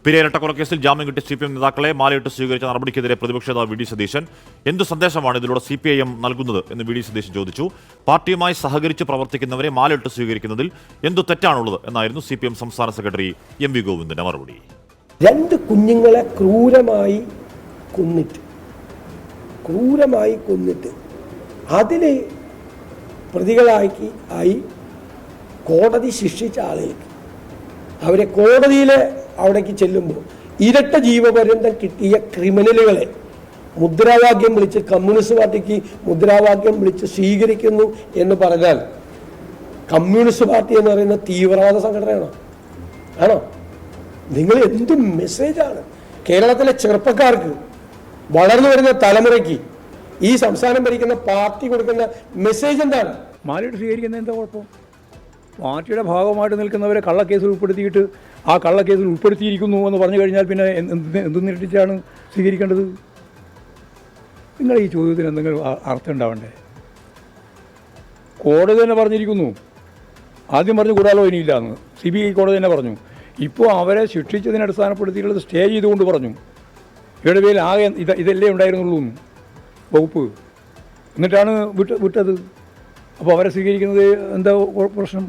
പെരിയ-ഇരട്ടക്കൊലക്കേസിൽ ജാമ്യം കിട്ടിയ CPM നേതാക്കളെ മാലയിട്ട് സ്വീകരിച്ച നടപടിക്കെതിരെ പ്രതിപക്ഷ നേതാവ് വി.ഡി. സതീശൻ എന്ത് സന്ദേശമാണ് ഇതിലൂടെ CPIM നൽകുന്നത് എന്ന് വി.ഡി. സതീശൻ ചോദിച്ചു. പാർട്ടിയുമായി സഹകരിച്ച് പ്രവർത്തിക്കുന്നവരെ മാലയിട്ട് സ്വീകരിക്കുന്നതിൽ എന്തു തെറ്റാണുള്ളത് എന്നായിരുന്നു CPM സംസ്ഥാന സെക്രട്ടറി MV ഗോവിന്ദന്റെ മറുപടി. 2 കുഞ്ഞുങ്ങളെ ക്രൂരമായി കൊന്നിട്ട് അതിൽ പ്രതികളായി കോടതി ശിക്ഷിച്ച ആളുകൾക്ക് അവരെ അവിടേക്ക് ചെല്ലുമ്പോൾ ഇരട്ട ജീവപര്യന്തം കിട്ടിയ ക്രിമിനലുകളെ മുദ്രാവാക്യം വിളിച്ച് കമ്മ്യൂണിസ്റ്റ് പാർട്ടിക്ക് മുദ്രാവാക്യം വിളിച്ച് സ്വീകരിക്കുന്നു എന്ന് പറഞ്ഞാൽ കമ്മ്യൂണിസ്റ്റ് പാർട്ടി എന്ന് പറയുന്ന തീവ്രവാദ സംഘടനയാണോ? ആണോ? നിങ്ങൾ എന്ത് മെസ്സേജാണ് കേരളത്തിലെ ചെറുപ്പക്കാർക്ക്, വളർന്നു വരുന്ന തലമുറയ്ക്ക് ഈ സംസ്ഥാനം ഭരിക്കുന്ന പാർട്ടി കൊടുക്കുന്ന മെസ്സേജ് എന്താണ്? മാലയിട്ട് സ്വീകരിക്കുന്നത് എന്താ കുഴപ്പം? പാർട്ടിയുടെ ഭാഗമായിട്ട് നിൽക്കുന്നവരെ കള്ളക്കേസിൽ ഉൾപ്പെടുത്തിയിട്ട് ആ കള്ളക്കേസിൽ ഉൾപ്പെടുത്തിയിരിക്കുന്നു എന്ന് പറഞ്ഞു കഴിഞ്ഞാൽ പിന്നെ എന്ത് നിരട്ടിച്ചാണ് സ്വീകരിക്കേണ്ടത്? നിങ്ങൾ ഈ ചോദ്യത്തിന് എന്തെങ്കിലും അർത്ഥം ഉണ്ടാവണ്ടേ? കോടതി തന്നെ പറഞ്ഞിരിക്കുന്നു. ആദ്യം പറഞ്ഞു കൂടാലോ ഇനിയില്ല എന്ന് CBI കോടതി തന്നെ പറഞ്ഞു. ഇപ്പോൾ അവരെ ശിക്ഷിച്ചതിനെ അടിസ്ഥാനപ്പെടുത്തിയിട്ടുള്ളത് സ്റ്റേ ചെയ്തുകൊണ്ട് പറഞ്ഞു. ഇവിടെ പേരിൽ ആകെ ഇതല്ലേ ഉണ്ടായിരുന്നുള്ളൂ വകുപ്പ്. എന്നിട്ടാണ് വിട്ടത്. അപ്പോൾ അവരെ സ്വീകരിക്കുന്നത് എന്താ പ്രശ്നം?